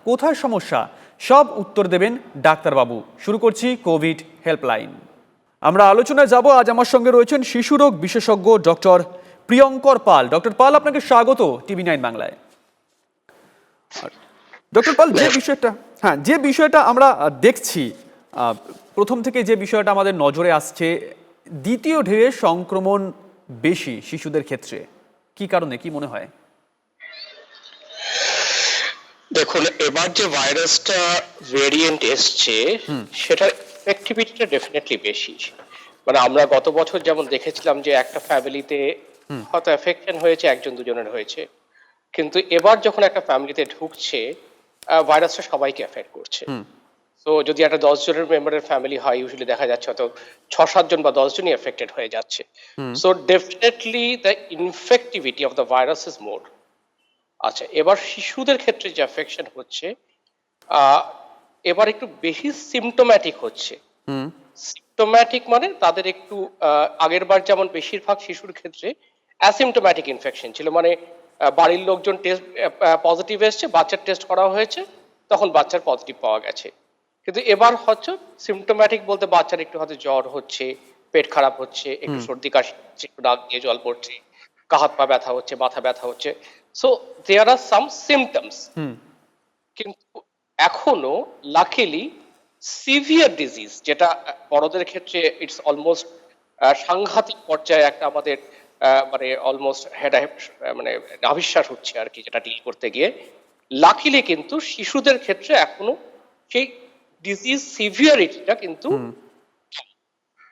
কোথায় সমস্যা, সব উত্তর দেবেন ডাক্তারবাবু। শুরু করছি কোভিড হেল্পলাইন। আমরা আলোচনায় যাব। আজ আমার সঙ্গে রয়েছেন শিশুরোগ বিশেষজ্ঞ ডক্টর প্রিয়ঙ্কর পাল। ডক্টর পাল, আপনাকে স্বাগত TV9 বাংলায়। ডক্টর পাল, যে বিষয়টা আমরা দেখছি, প্রথম থেকে যে বিষয়টা আমাদের নজরে আসছে, দ্বিতীয় ঢেউয়ে সংক্রমণ বেশি শিশুদের ক্ষেত্রে, কি কারণে, কি মনে হয়? দেখুন, এবার যে ভাইরাসটা ভেরিয়েন্ট এসছে সেটার এফেক্টিভিটিটা ডেফিনেটলি বেশি। মানে আমরা গত বছর যেমন দেখেছিলাম যে একটা ফ্যামিলিতে হয়তো এফেকশন হয়েছে, একজন দুজনের হয়েছে, কিন্তু এবার যখন একটা ফ্যামিলিতে ঢুকছে ভাইরাসটা সবাইকে এফেক্ট করছে। তো যদি একটা 10 জনের মেম্বারের ফ্যামিলি হয়, ইউজুয়ালি দেখা যাচ্ছে হয়তো 6-7 জন বা 10 জনই এফেক্টেড হয়ে যাচ্ছে। So definitely the infectivity of the virus is more. আচ্ছা, এবার শিশুদের ক্ষেত্রে যে অ্যাফেকশন হচ্ছে এবার একটু বেশি সিমটোম্যাটিক হচ্ছে। সিমটোম্যাটিক মানে তাদের একটু আগের বার যেমন বেশিরভাগ শিশুর ক্ষেত্রে অ্যাসিমটোম্যাটিক ইনফেকশন ছিল, মানে বাড়ির লোকজন টেস্ট পজিটিভ এসছে, বাচ্চার টেস্ট করা হয়েছে, তখন বাচ্চার পজিটিভ পাওয়া গেছে। কিন্তু এবার হচ্ছে সিমটোম্যাটিক বলতে বাচ্চার একটু হয়তো জ্বর হচ্ছে, পেট খারাপ হচ্ছে, একটু সর্দি কাশি হচ্ছে, একটু নাক দিয়ে জল পড়ছে, হাত পা ব্যথা হচ্ছে, মাথা ব্যথা হচ্ছে। So there R some symptoms, কিন্তু এখনো লাকিলি সিভিয়ার ডিজিজ, যেটা বড়দের ক্ষেত্রে ইটস অলমোস্ট সাংঘাতিক পর্যায়ে একটা আমাদের মানে অলমোস্ট মানে নাভিশ্বাস হচ্ছে আর কি, যেটা ডিল করতে গিয়ে। লাকিলি কিন্তু শিশুদের ক্ষেত্রে এখনো সেই ডিজিজ সিভিয়ারিটিটা কিন্তু,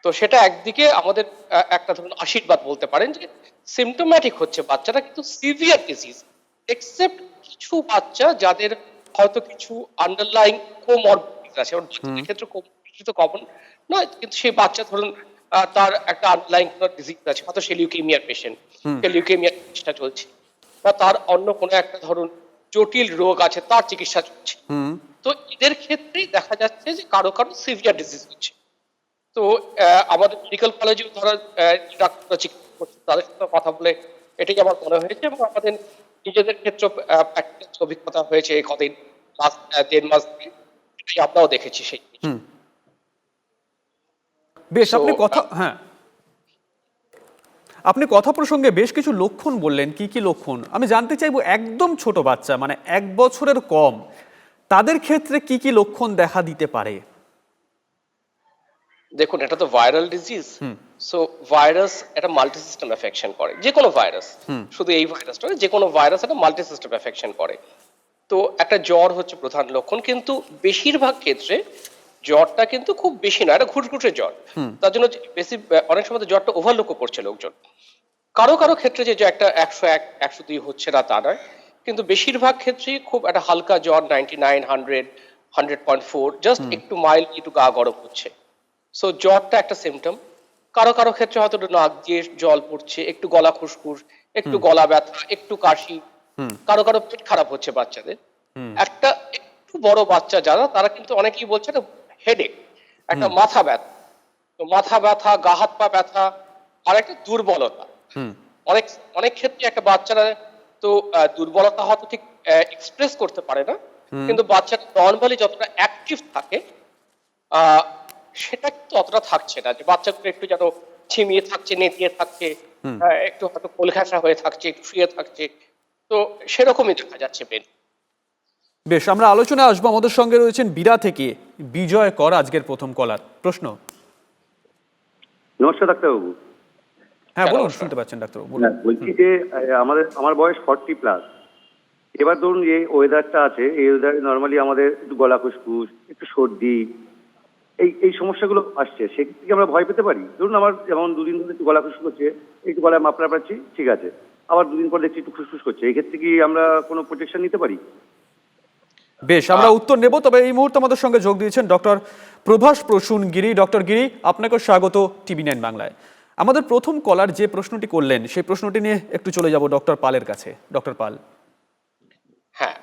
তো সেটা একদিকে আমাদের একটা ধরুন আশীর্বাদ বলতে পারেন যে সিমটোম্যাটিক হচ্ছে বাচ্চারা, কিন্তু সিভিয়ার ডিজিজ, এক্সেপ্ট কিছু বাচ্চা যাদের হয়তো কিছু আন্ডারলাইং কোমরবিডিটি আছে। ওর বাচ্চাদের ক্ষেত্রে কোমরবিডিটি তো কমন নয়, কিন্তু সেই বাচ্চা ধরুন তার একটা আন্ডারলাইং কোনো ডিজিজ আছে, হয়তো সে লিউকেমিয়ার পেশেন্ট, সে লিউকেমিয়ার চিকিৎসা চলছে, বা তার অন্য কোনো একটা ধরুন জটিল রোগ আছে, তার চিকিৎসা চলছে। তো এদের ক্ষেত্রেই দেখা যাচ্ছে যে কারো কারো সিভিয়ার ডিজিজ হচ্ছে। তো আমাদের মেডিকেল কলেজে ধরো ডাক্তাররা চিকিৎসা করছে, তাদের সাথে কথা বলে এটাই আমার মনে হয়েছে, এবং আমাদের নিজেদের ক্ষেত্রে প্র্যাকটিক্যাল অভিজ্ঞতা হয়েছে এই কদিন, লাস্ট 1.5 মাস ধরে আমরাও দেখেছি সেই। বেশ, আপনি কথা প্রসঙ্গে বেশ কিছু লক্ষণ বললেন। কি কি লক্ষণ আমি জানতে চাইবো। একদম ছোট বাচ্চা, মানে 1 বছরের কম, তাদের ক্ষেত্রে কি কি লক্ষণ দেখা দিতে পারে? দেখুন, এটা তো ভাইরাল ডিজিজ, সো ভাইরাস একটা মাল্টি সিস্টেম এফেকশন করে। যে কোনো ভাইরাস, শুধু এই ভাইরাসটা নয়, যে কোনো ভাইরাস একটা মাল্টি সিস্টেম এফেকশন করে। তো একটা জ্বর হচ্ছে প্রধান লক্ষণ, কিন্তু বেশিরভাগ ক্ষেত্রে জ্বরটা কিন্তু খুব বেশি না, একটা ঘুটঘুটে জ্বর। তার জন্য বেশি অনেক সময় জ্বরটা ওভারলুকও করছে লোকজন। কারো কারো ক্ষেত্রে যে একটা 101 102 হচ্ছে না তা নয়, কিন্তু বেশিরভাগ ক্ষেত্রেই খুব একটা হালকা জ্বর, 99 100 100.4, জাস্ট একটু মাইল্ড, একটু গা গরম হচ্ছে। সো জ্বরটা একটা সিমটম। কারো কারো ক্ষেত্রে হয়তো নাক দিয়ে জল পড়ছে, একটু গলা খুসখুস, একটু গলা ব্যথা, একটু কাশি। কারো কারো পেট খারাপ হচ্ছে বাচ্চাদের। একটা একটু বড় বাচ্চা যারা, তারা কিন্তু অনেকেই বলছে একটা হেডেক, একটা মাথা ব্যথা। তো মাথা ব্যথা, গা হাত পা ব্যথা, আর একটা দুর্বলতা। অনেক অনেক ক্ষেত্রে একটা বাচ্চারা তো দুর্বলতা হয়তো ঠিক এক্সপ্রেস করতে পারে না, কিন্তু বাচ্চাটা নর্মালি যতটা অ্যাক্টিভ থাকে সেটা কিন্তু অতটা থাকছে না। যে বাচ্চাগুলো একটু যেন ঝিমিয়ে থাকছে, নেতিয়ে থাকছে, একটু হয়তো কোলঘেঁষা হয়ে থাকছে, একটু শুয়ে থাকছে। তো সেরকমই দেখা যাচ্ছে বেন। বেশ, আমরা আলোচনায় আসবো। আমাদের সঙ্গে রয়েছেন বিরা থেকে বিজয় কর, আজকের প্রথম কলার। প্রশ্ন। নমস্কার ডাক্তারবাবু। হ্যাঁ বলুন, শুনতে পাচ্ছেন ডাক্তারবাবু, বলুন। বলছি যে আমার বয়স 40+। এবার ধরুন যে ওয়েদারটা আছে, এই ওয়েদারে নর্মালি আমাদের একটু গলা খুসখুস, একটু সর্দি, এই সমস্যাগুলো আসছে। সেক্ষেত্রে কি আমরা ভয় পেতে পারি? ধরুন আমার যেমন 2 দিন ধরে একটু গলা খুসখুস করছে, একটু গলায় মাপড়া পাচ্ছি, ঠিক আছে, আবার 2 দিন পর দেখছি একটু খুসখুস করছে, এই ক্ষেত্রে কি আমরা কোনো প্রোটেকশন নিতে পারি? বেশ, আমরা উত্তর নেব। তবে এই মুহূর্তে আমাদের সঙ্গে যোগ দিয়েছেন ডক্টর প্রভাস প্রসূন গিরি। ডক্টর গিরি, আপনাকে স্বাগত TV9 বাংলায়। আমাদের প্রথম কলার যে প্রশ্নটি করলেন, সেই প্রশ্নটি নিয়ে একটু চলে যাব ডক্টর পালের কাছে। ডক্টর পাল। হ্যাঁ,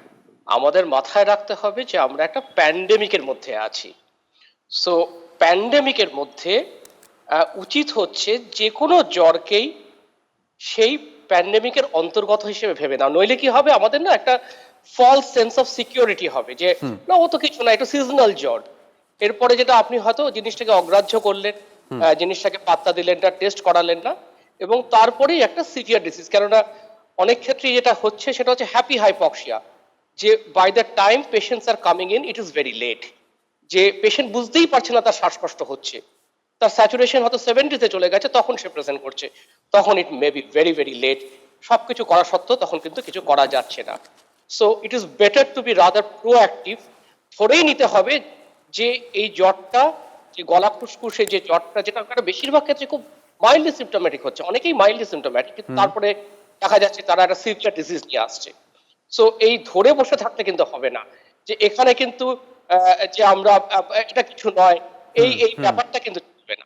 আমাদের মাথায় রাখতে হবে যে আমরা একটা প্যান্ডেমিকের মধ্যে আছি। সো প্যান্ডেমিকের মধ্যে উচিত হচ্ছে যে কোনো জ্বরকেই সেই প্যান্ডেমিকের অন্তর্গত হিসেবে ভেবে না, নইলে কি হবে, আমাদের না একটা ফলস সেন্স অফ সিকিউরিটি হবে যে না ও তো কিছু না, এটা সিজনাল জ্বর। এরপরে যেটা আপনি হয়তো জিনিসটাকে অগ্রাহ্য করলেন, জিনিসটাকে পাত্তা দিলেন না, টেস্ট করালেন না, এবং তারপরেই একটা সিভিয়ার ডিজিজ। কেননা অনেক ক্ষেত্রে যেটা হচ্ছে সেটা হচ্ছে হ্যাপি হাইপক্সিয়া, যে by the time patients are coming in it is very late, যে পেশেন্ট বুঝতেই পারছে না তার শ্বাসকষ্ট হচ্ছে, তার স্যাচুরেশন হয়তো 70-তে চলে গেছে, তখন সে প্রেজেন্ট করছে, তখন it may be very very late. সবকিছু করা সত্ত্বেও তখন কিন্তু কিছু করা যাচ্ছে না। So it is better to be rather proactive. ধরেই নিতে হবে যে এই জ্বরটা, যে গলা ফুসফুসে যে জ্বরটা, যেটা কারণ বেশিরভাগ ক্ষেত্রে খুব মাইল্ডলি সিমটোম্যাটিক হচ্ছে, অনেকেই মাইল্ডলি সিমটোম্যাটিক, কিন্তু তারপরে দেখা যাচ্ছে তারা একটা সিভিয়ার ডিজিজ নিয়ে আসছে। সো এই ধরে বসে থাকতে কিন্তু হবে না, যে এখানে কিন্তু যে আমরা এটা কিছু নয়, এই এই ব্যাপারটা কিন্তু চলবে না।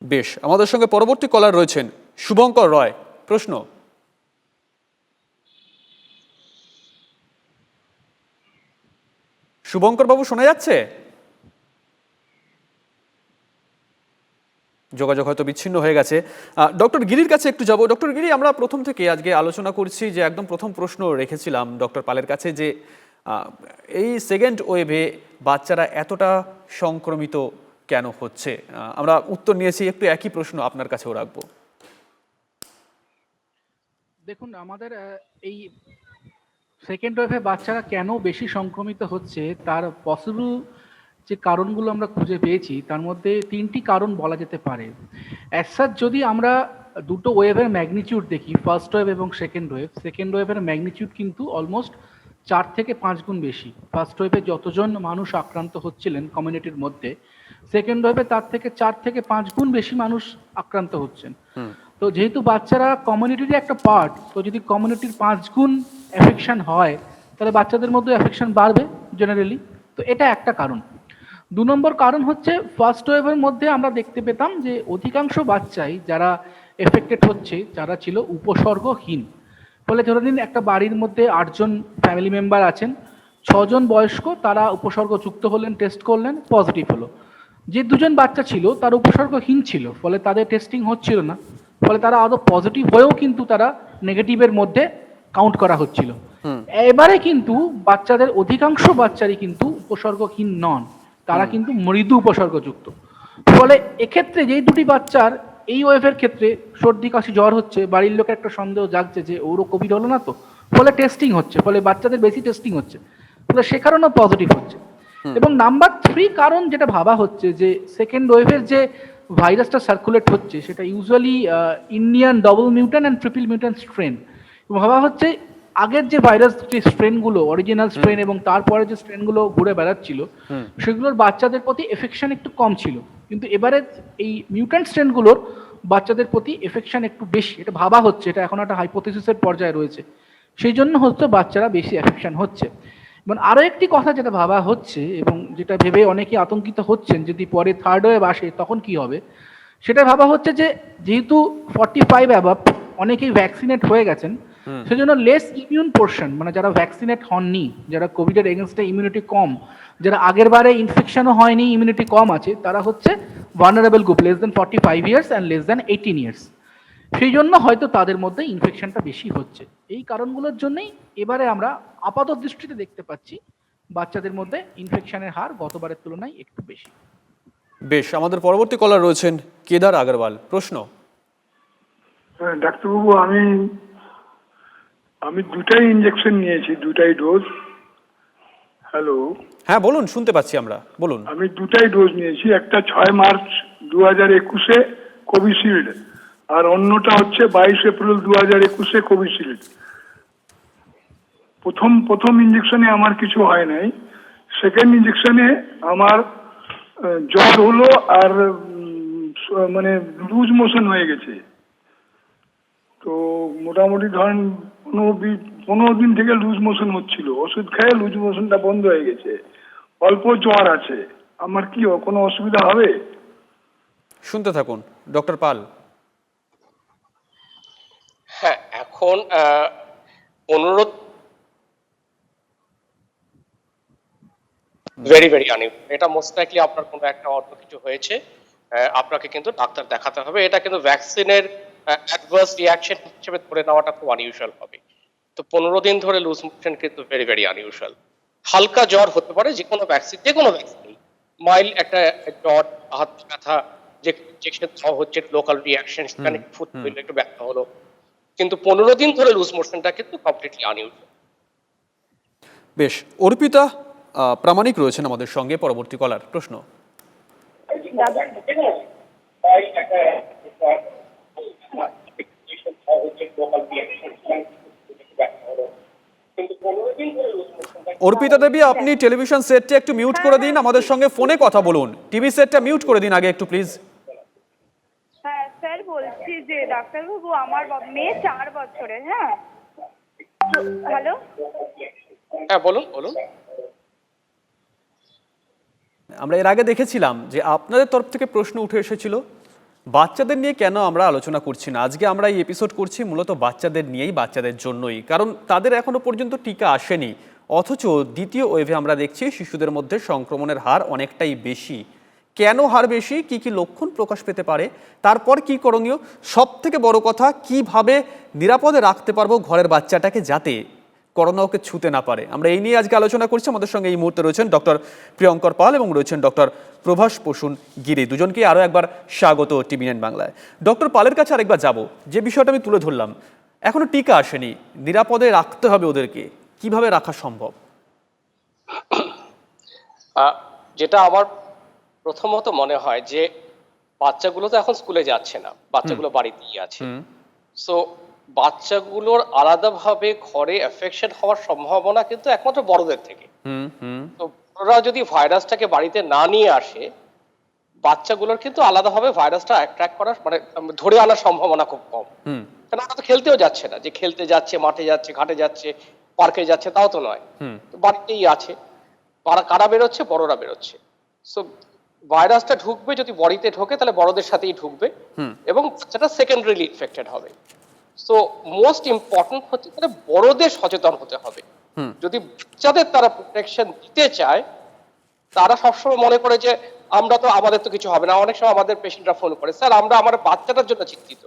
বেশ, আমাদের সঙ্গে পরবর্তী কলার রয়েছেন শুভঙ্কর রয়। প্রশ্ন। শুভঙ্কর বাবু, শোনা যাচ্ছে? যোগাযোগ হয়তো বিচ্ছিন্ন হয়ে গেছে। ডক্টর গিরির কাছে একটু যাব। ডক্টর গিরি, আমরা প্রথম থেকে আজকে আলোচনা করছি যে একদম প্রথম প্রশ্ন রেখেছিলাম ডক্টর পালের কাছে যে এই সেকেন্ড ওয়েভে বাচ্চারা এতটা সংক্রমিত কেন হচ্ছে। আমরা উত্তর নিয়েছি, একটু একই প্রশ্ন আপনার কাছেও রাখবো। দেখুন, আমাদের এই সেকেন্ড ওয়েভে বাচ্চারা কেন বেশি সংক্রমিত হচ্ছে তার পসিবল যে কারণগুলো আমরা খুঁজে পেয়েছি, তার মধ্যে 3টি কারণ বলা যেতে পারে। অ্যাজ সাচ যদি আমরা দুটো ওয়েভের ম্যাগনিটিউড দেখি, ফার্স্ট ওয়েভ এবং সেকেন্ড ওয়েভের ম্যাগনিটিউড কিন্তু অলমোস্ট 4 থেকে 5 গুণ বেশি। ফার্স্ট ওয়েভে যতজন মানুষ আক্রান্ত হচ্ছিলেন কমিউনিটির মধ্যে, সেকেন্ড ওয়েভে তার থেকে 4 থেকে 5 গুণ বেশি মানুষ আক্রান্ত হচ্ছেন। তো যেহেতু বাচ্চারা কমিউনিটির একটা পার্ট, তো যদি কমিউনিটির 5 গুণ এফেকশন হয়, তাহলে বাচ্চাদের মধ্যে এফেকশন বাড়বে জেনারেলি। তো এটা একটা কারণ। 2 নম্বর কারণ হচ্ছে, ফার্স্ট ওয়েভের মধ্যে আমরা দেখতে পেতাম যে অধিকাংশ বাচ্চাই যারা এফেক্টেড হচ্ছে, যারা ছিল উপসর্গহীন। ফলে ধরে নিন একটা বাড়ির মধ্যে 8 জন ফ্যামিলি মেম্বার আছেন, 6 জন বয়স্ক, তারা উপসর্গযুক্ত হলেন, টেস্ট করলেন, পজিটিভ হলো। যে 2 জন বাচ্চা ছিল তার উপসর্গহীন ছিল, ফলে তাদের টেস্টিং হচ্ছিল না, ফলে তারা আদৌ পজিটিভ হয়েও কিন্তু তারা নেগেটিভের মধ্যে কাউন্ট করা হচ্ছিল। এবারে কিন্তু বাচ্চাদের অধিকাংশ বাচ্চারই কিন্তু উপসর্গহীন নন, তারা কিন্তু মৃদু উপসর্গযুক্ত। ফলে এক্ষেত্রে যেই দুটি বাচ্চার এই ওয়েভের ক্ষেত্রে সর্দি কাশি জ্বর হচ্ছে, বাড়ির লোকের একটা সন্দেহ জাগছে যে ওরও কোভিড হলো না তো, ফলে টেস্টিং হচ্ছে, ফলে বাচ্চাদের বেশি টেস্টিং হচ্ছে, ফলে সে কারণেও পজিটিভ হচ্ছে। এবং নাম্বার 3 কারণ যেটা ভাবা হচ্ছে, যে সেকেন্ড ওয়েভের যে ভাইরাসটা সার্কুলেট হচ্ছে সেটা usually Indian double mutant and triple mutant strain. ভাবা হচ্ছে আগের যে ভাইরাস যে স্ট্রেনগুলো, অরিজিনাল স্ট্রেন এবং তারপরে যে স্ট্রেনগুলো ঘুরে বেড়াচ্ছিল, সেগুলোর বাচ্চাদের প্রতি এফেকশন একটু কম ছিল, কিন্তু এবারে এই মিউট্যান্ট স্ট্রেনগুলোর বাচ্চাদের প্রতি এফেকশন একটু বেশি। এটা ভাবা হচ্ছে, এটা এখন একটা হাইপোথিসিসের পর্যায়ে রয়েছে, সেই জন্য হচ্ছে বাচ্চারা বেশি এফেকশন হচ্ছে। এবং আরও একটি কথা যেটা ভাবা হচ্ছে এবং যেটা ভেবে অনেকে আতঙ্কিত হচ্ছেন, যদি পরে থার্ড ওয়েভ আসে তখন কি হবে, সেটা ভাবা হচ্ছে যে যেহেতু 45 অ্যাবাভ অনেকেই ভ্যাকসিনেট হয়ে গেছেন, সেজন্য লেস ইমিউন পোর্শন, মানে যারা ভ্যাকসিনেট হননি, যারা কোভিডের এগেনস্টে ইমিউনিটি কম, যারা আগের বারে ইনফেকশনও হয়নি, ইমিউনিটি কম আছে, তারা হচ্ছে vulnerable group, less than 45 years and less than 18 years. সেই জন্য হয়তো তাদের মধ্যে ইনফেকশনটা বেশি হচ্ছে। এই কারণগুলোর জন্যই এবারে আমরা আপাত দৃষ্টিতে দেখতে পাচ্ছি বাচ্চাদের মধ্যে ইনফেকশনের হার গতবারের তুলনায় একটু বেশি। বেশ, আমাদের পরবর্তী কলার রয়েছেন কেদার আগরওয়াল। প্রশ্ন। ডাক্তারবাবু, আমি দুটাই ইঞ্জেকশন নিয়েছি, দুটাই ডোজ। হ্যালো? হ্যাঁ বলুন, শুনতে পাচ্ছি আমরা, বলুন। আমি দুটাই ডোজ নিয়েছি, একটা 6 মার্চ 2021-এ কোভিশিল্ড, আর অন্যটা হচ্ছে 22 এপ্রিল 2021-এ কোভিশিল্ড। প্রথম ইঞ্জেকশনে আমার কিছু হয় নাই, সেকেন্ড ইঞ্জেকশনে আমার জ্বর হলো আর মানে লুজ মোশন হয়ে গেছে। তো মোটামুটি ধরেন 15 দিন থেকে লুজ মোশন হচ্ছিল, ওষুধ খেয়ে লুজ মোশনটা বন্ধ হয়ে গেছে, অল্প জ্বর আছে। আমার কি কোনো অসুবিধা হবে? শুনতে থাকুন ডক্টর পাল। হ্যাঁ, এখন 15 ভেরি ভেরি এটা মোস্ট লাইকলি আপনার কোনো একটা অন্য কিছু হয়েছে, আপনাকে কিন্তু ডাক্তার দেখাতে হবে। এটা কিন্তু ভ্যাকসিনের অ্যাডভার্স রিয়াকশন হিসেবে ধরে নেওয়াটা খুব আনইউজুয়াল হবে। তো তো 15 দিন ধরে লুজ মোশন কিন্তু ভেরি ভেরি আনইউজুয়াল। হালকা জ্বর হতে পারে যে কোনো ভ্যাকসিন মাইল্ড একটা জ্বর, হাত ব্যথা, যে ইনজেকশন দেওয়া হচ্ছে লোকাল রিয়াকশন, সেখানে ফুড একটু ব্যথা হলো, কিন্তু 15 দিন ধরে লুজ মোশনটা কিন্তু কমপ্লিটলি আনইউজুয়াল। বেশ, অর্পিতা প্রামাণিক রয়েছেন আমাদের সঙ্গে। পরবর্তী কলার প্রশ্ন। অর্পিতা দেবী, আপনি টেলিভিশন সেটটা একটু মিউট করে দিন, আমাদের সঙ্গে ফোনে কথা বলুন। টিভি সেটটা মিউট করে দিন আগে একটু প্লিজ। হ্যাঁ স্যার, বলছি যে ডাক্তারবাবু আমার মেয়ে 4 বছরের। হ্যাঁ, হ্যালো। হ্যাঁ বলুন বলুন। আমরা এর আগে দেখেছিলাম যে আপনাদের তরফ থেকে প্রশ্ন উঠে এসেছিল বাচ্চাদের নিয়ে কেন আমরা আলোচনা করছি না। আজকে আমরা এই এপিসোড করছি মূলত বাচ্চাদের নিয়েই, বাচ্চাদের জন্যই, কারণ তাদের এখনো পর্যন্ত টিকা আসেনি, অথচ দ্বিতীয় ওয়েভে আমরা দেখছি শিশুদের মধ্যে সংক্রমণের হার অনেকটাই বেশি। কেন হার বেশি, কি কি লক্ষণ প্রকাশ পেতে পারে, তারপর কি করণীয়, সব থেকে বড় কথা কিভাবে নিরাপদে রাখতে পারবো ঘরের বাচ্চাটাকে যাতে করোনা ওকে ছুতে না পারে, আমরা এই নিয়ে আজকে আলোচনা করছি। আমাদের সঙ্গে এই মুহূর্তে রয়েছেন ডক্টর প্রিয়ঙ্কর পাল এবং রয়েছেন ডক্টর প্রভাস প্রসূন গিরি। দুজনকে আরও একবার স্বাগত টিভি9 বাংলায়। ডক্টর পালের কাছে আরেকবার যাব, যে বিষয়টা আমি তুলে ধরলাম, এখনো টিকা আসেনি, নিরাপদে রাখতে হবে ওদেরকে, কিভাবে রাখা সম্ভব? যেটা আমার প্রথমত মনে হয় যে বাচ্চাগুলো তো এখন স্কুলে যাচ্ছে না, বাচ্চাগুলো বাড়িতেই আছে। সো বাচ্চাগুলোর আলাদাভাবে ঘরে এফেকশন হওয়ার সম্ভাবনা কিন্তু একমাত্র বড়দের থেকে। তো বড়রা যদি ভাইরাসটাকে বাড়িতে না নিয়ে আসে, বাচ্চাগুলোর কিন্তু আলাদাভাবে ভাইরাসটা অ্যাট্রাক্ট করার মানে ধরে আনার সম্ভাবনা খুব কম। কারণ ওরা তো খেলতেও যাচ্ছে না, যে খেলতে যাচ্ছে, মাঠে যাচ্ছে, ঘাটে যাচ্ছে, পার্কে যাচ্ছে, তাও তো নয়, তো বাড়িতেই আছে। কারা বেরোচ্ছে? বড়রা বেরোচ্ছে। সো ভাইরাসটা ঢুকবে, যদি বডিতে ঢোকে তাহলে বড়দের সাথেই ঢুকবে এবং বাচ্চাটা সেকেন্ডারিলি ইনফেক্টেড হবে। সো মোস্ট ইম্পর্টেন্ট হচ্ছে তাহলে বড়দের সচেতন হতে হবে। যদি বাচ্চাদের তারা প্রোটেকশন দিতে চায়, তারা সবসময় মনে করে যে আমরা তো, আমাদের তো কিছু হবে না। অনেক সময় আমাদের পেশেন্টরা ফোন করে, স্যার আমরা আমার বাচ্চাটার জন্য চিন্তিত,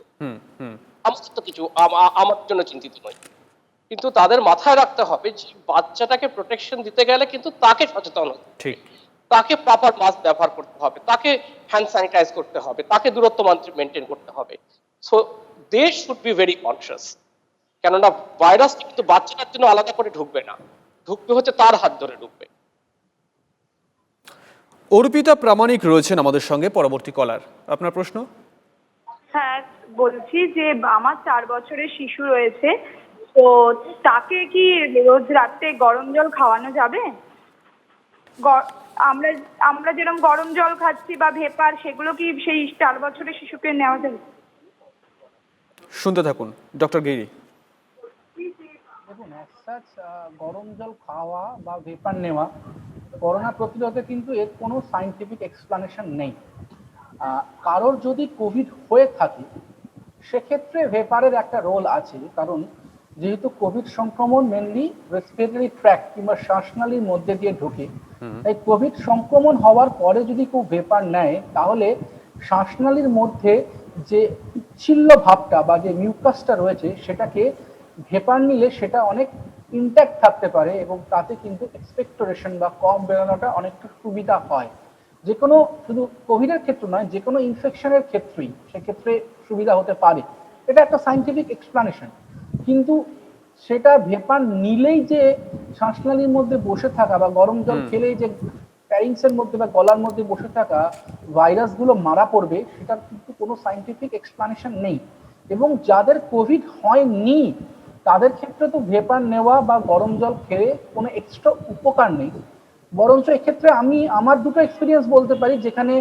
আমাদের তো কিছু, আমার জন্য চিন্তিত নয়। কিন্তু তাদের মাথায় রাখতে হবে যে বাচ্চাটাকে প্রোটেকশন দিতে গেলে কিন্তু তাকে সচেতন হতে হবে, তাকে প্রপার মাস্ক ব্যবহার করতে হবে, তাকে হ্যান্ড স্যানিটাইজ করতে হবে, তাকে দূরত্ব মেনটেন করতে হবে। So they should be very conscious, কেননা ভাইরাস কিন্তু বাচ্চাটার জন্য আলাদা করে ঢুকবে না, ঢুকবে হচ্ছে তার হাত ধরে ঢুকবে। অর্পিতা প্রামাণিক রয়েছেন আমাদের সঙ্গে। পরবর্তী কলার, আপনার প্রশ্ন। হ্যাঁ, বলছি যে আমার 4 বছরের শিশু রয়েছে, তো তাকে কি রোজ রাতে গরম জল খাওয়ানো যাবে? আমরা আমরা যেরকম গরম জল খাচ্ছি বা ভেপার, সেগুলো কি সেই 4 বছরের শিশুকে নেওয়া যাবে? শুনতে থাকুন ডক্টর গিরি। দেখুন, গরম জল খাওয়া বা ভেপার নেওয়া করোনা প্রতিরোধে কিন্তু এর কোনো সায়েন্টিফিক এক্সপ্লানেশন নেই। কারোর যদি কোভিড হয়ে থাকে সেক্ষেত্রে ভেপারের একটা রোল আছে, কারণ যেহেতু কোভিড সংক্রমণ মেনলি রেসপিরেটরি ট্র্যাক্ট কিংবা শ্বাসনালীর মধ্যে দিয়ে ঢোকে, তাই কোভিড সংক্রমণ হওয়ার পরে যদি কেউ ভেপার নেয় তাহলে শ্বাসনালীর মধ্যে যে পিচ্ছিল্য ভাবটা বা যে মিউকাসটা রয়েছে সেটাকে ভেপার নিলে সেটা অনেক ইনট্যাক্ট থাকতে পারে এবং তাতে কিন্তু এক্সপেক্টোরেশন বা কম বেরোনোটা অনেকটা সুবিধা হয়। যে কোনো, শুধু কোভিডের ক্ষেত্রে নয়, যে কোনো ইনফেকশনের ক্ষেত্রেই সেক্ষেত্রে সুবিধা হতে পারে। এটা একটা সায়েন্টিফিক এক্সপ্লানেশন। কিন্তু সেটা ভেপার নিলেই যে শ্বাসনালীর মধ্যে বসে থাকা বা গরম জল খেলেই যে প্যারিংসের মধ্যে বা গলার মধ্যে বসে থাকা ভাইরাসগুলো মারা পড়বে, সেটার কিন্তু কোনো সায়েন্টিফিক এক্সপ্লানেশন নেই। এবং যাদের কোভিড হয়নি তাদের ক্ষেত্রে তো ভেপার নেওয়া বা গরম জল খেয়ে কোনো এক্সট্রা উপকার নেই। বরঞ্চ এক্ষেত্রে আমি আমার দুটো এক্সপিরিয়েন্স বলতে পারি, যেখানে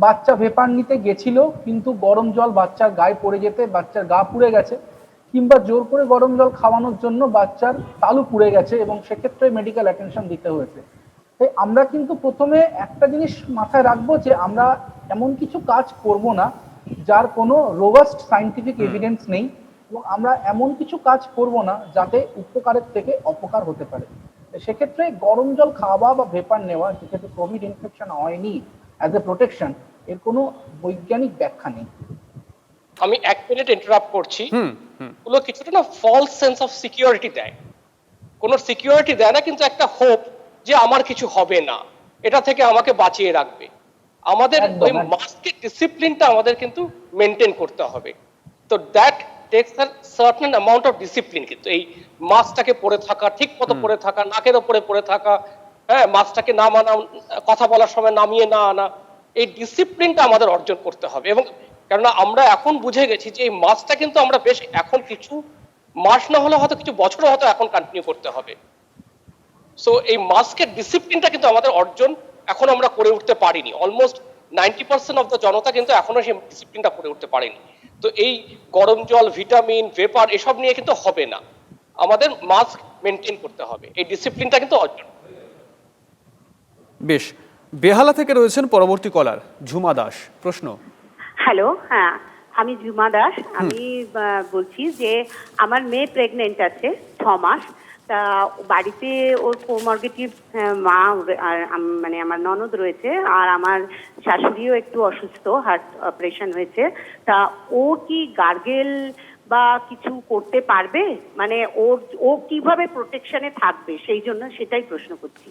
বাচ্চা ভেপার নিতে গেছিল কিন্তু গরম জল বাচ্চার গায়ে পড়ে যেতে বাচ্চার গা পুড়ে গেছে, কিংবা জোর করে গরম জল খাওয়ানোর জন্য বাচ্চার তালু পুড়ে গেছে এবং সেক্ষেত্রে মেডিকেল অ্যাটেনশন দিতে হয়েছে। তাই আমরা কিন্তু প্রথমে একটা জিনিস মাথায় রাখবো যে আমরা এমন কিছু কাজ করব না যার কোনো রোবাস্ট সায়েন্টিফিক এভিডেন্স নেই, এবং আমরা এমন কিছু কাজ করব না যাতে উপকারের থেকে অপকার হতে পারে। সেক্ষেত্রে গরম জল খাওয়া বা ভেপার নেওয়া, যেক্ষেত্রে কোভিড ইনফেকশন হয়নি, অ্যাজ এ প্রোটেকশন, এর কোনো বৈজ্ঞানিক ব্যাখ্যা নেই। আমি 1 মিনিট ইন্টারাপ্ট করছি, ওগুলো কিছুটা না ফলস সেন্স অফ সিকিউরিটি দেয়, কোনো সিকিউরিটি দেয় না, কিন্তু একটা হোপ যে আমার কিছু হবে না, এটা থেকে আমাকে বাঁচিয়ে রাখবে। আমাদের ওই মাস্কের ডিসিপ্লিনটা আমাদের কিন্তু মেনটেন করতে হবে। তো that takes a certain amount of discipline, কিন্তু এই মাস্কটাকে পরে থাকা, ঠিক মতো পরে থাকা, নাকের ওপরে পরে থাকা, হ্যাঁ, মাস্কটাকে নামানো, কথা বলার সময় নামিয়ে না আনা, এই ডিসিপ্লিনটা আমাদের অর্জন করতে হবে। এবং কেননা আমরা এখন বুঝে গেছি যে এই মাস্কটা কিন্তু আমরা বেশ এখন কিছু মাস না হলে হয়তো কিছু বছরও হয়তো এখন কন্টিনিউ করতে হবে। সো এই মাস্কের ডিসিপ্লিনটা কিন্তু আমাদের অর্জন এখন আমরা করে উঠতে পারিনি। অলমোস্ট 90% অফ দ্য জনতা কিন্তু এখনো সেই ডিসিপ্লিনটা করে উঠতে পারেনি। তো এই গরম জল, ভিটামিন, ভেপার এসব নিয়ে কিন্তু হবে না, আমাদের মাস্ক মেনটেন করতে হবে, এই ডিসিপ্লিনটা কিন্তু অর্জন। বেশ, বেহালা থেকে রয়েছেন পরবর্তী কলার ঝুমা দাস, প্রশ্ন। হ্যালো, হ্যাঁ, আমি ঝুমা দাস। আমি বলছি যে আমার মেয়ে প্রেগনেন্ট আছে 6 মাস। তা বাড়িতে ওর কোমরগেটিভ মা আর মানে আমার ননদ রয়েছে, আর আমার শাশুড়িও একটু অসুস্থ, হার্ট অপারেশন হয়েছে। তা ও কি গার্গেল বা কিছু করতে পারবে? মানে ও কিভাবে প্রোটেকশনে থাকবে, সেই জন্য সেটাই প্রশ্ন করছি।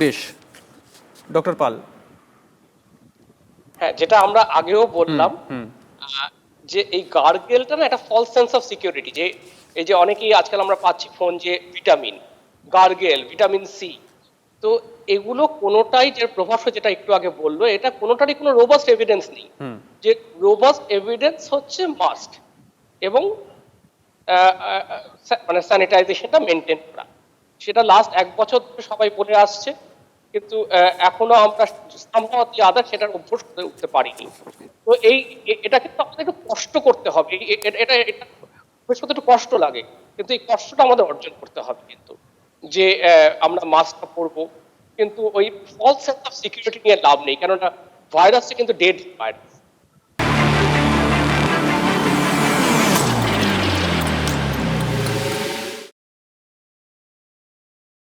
বেশ, ডক্টর পাল। হ্যাঁ, যেটা আমরা আগেও বললাম, যে এই গার্গেলটা না একটা ফলস সেন্স অফ সিকিউরিটি, যে এই যে অনেকেই আজকাল আমরা পাচ্ছি ফোন যে ভিটামিন, গার্গেল, ভিটামিন সি, তো এগুলো কোনোটাই, যে প্রভাস যেটা একটু আগে বললো, এটা কোনোটারই কোনো রোবাস্ট এভিডেন্স নেই। যে রোবাস্ট এভিডেন্স হচ্ছে মাস্ক এবং মানে স্যানিটাইজেশনটা মেনটেন করা, সেটা লাস্ট 1 বছর ধরে সবাই বলে আসছে, কিন্তু এখনো আমরা আদার সেটার অভ্যাস করে উঠতে পারিনি। তো এটা কিন্তু আমাদের একটু কষ্ট করতে হবে, এটা অভ্যাস করতে একটু কষ্ট লাগে, কিন্তু এই কষ্টটা আমাদের অর্জন করতে হবে। কিন্তু যে আমরা মাস্কটা পরবো, কিন্তু ওই ফলস সেন্স অফ সিকিউরিটি নিয়ে লাভ নেই, কেননা ভাইরাসটা কিন্তু ডেড ভাইরাস।